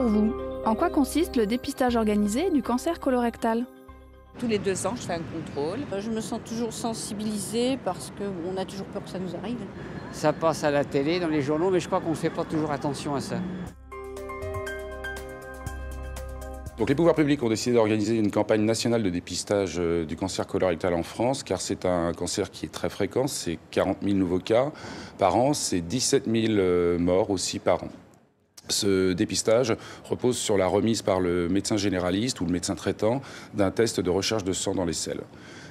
pour vous. En quoi consiste le dépistage organisé du cancer colorectal ? Tous les 2 ans, je fais un contrôle. Je me sens toujours sensibilisée parce qu'on a toujours peur que ça nous arrive. Ça passe à la télé, dans les journaux, mais je crois qu'on ne fait pas toujours attention à ça. Donc les pouvoirs publics ont décidé d'organiser une campagne nationale de dépistage du cancer colorectal en France, car c'est un cancer qui est très fréquent, c'est 40 000 nouveaux cas par an, c'est 17 000 morts aussi par an. Ce dépistage repose sur la remise par le médecin généraliste ou le médecin traitant d'un test de recherche de sang dans les selles.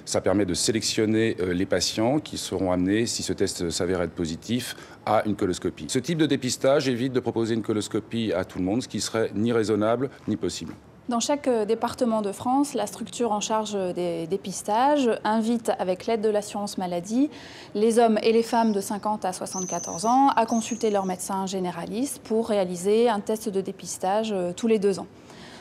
Ça permet de sélectionner les patients qui seront amenés, si ce test s'avère être positif, à une coloscopie. Ce type de dépistage évite de proposer une coloscopie à tout le monde, ce qui serait ni raisonnable ni possible. Dans chaque département de France, la structure en charge des dépistages invite, avec l'aide de l'assurance maladie, les hommes et les femmes de 50 à 74 ans à consulter leur médecin généraliste pour réaliser un test de dépistage tous les 2 ans.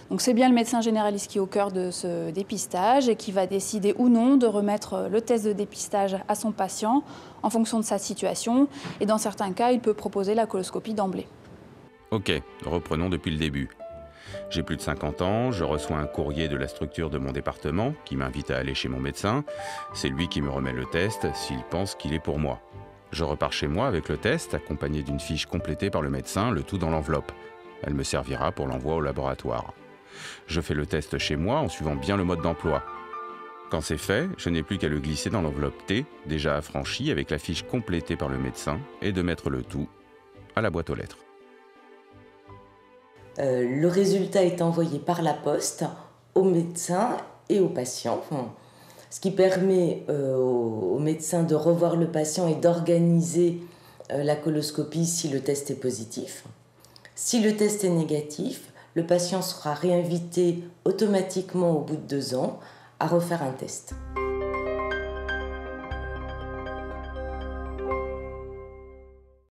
Donc c'est bien le médecin généraliste qui est au cœur de ce dépistage et qui va décider ou non de remettre le test de dépistage à son patient en fonction de sa situation. Et dans certains cas, il peut proposer la coloscopie d'emblée. Ok, reprenons depuis le début. J'ai plus de 50 ans, je reçois un courrier de la structure de mon département qui m'invite à aller chez mon médecin. C'est lui qui me remet le test s'il pense qu'il est pour moi. Je repars chez moi avec le test, accompagné d'une fiche complétée par le médecin, le tout dans l'enveloppe. Elle me servira pour l'envoi au laboratoire. Je fais le test chez moi en suivant bien le mode d'emploi. Quand c'est fait, je n'ai plus qu'à le glisser dans l'enveloppe T, déjà affranchie avec la fiche complétée par le médecin, et de mettre le tout à la boîte aux lettres. Le résultat est envoyé par la poste au médecin et au patient, ce qui permet au médecin de revoir le patient et d'organiser la coloscopie si le test est positif. Si le test est négatif, le patient sera réinvité automatiquement au bout de 2 ans à refaire un test.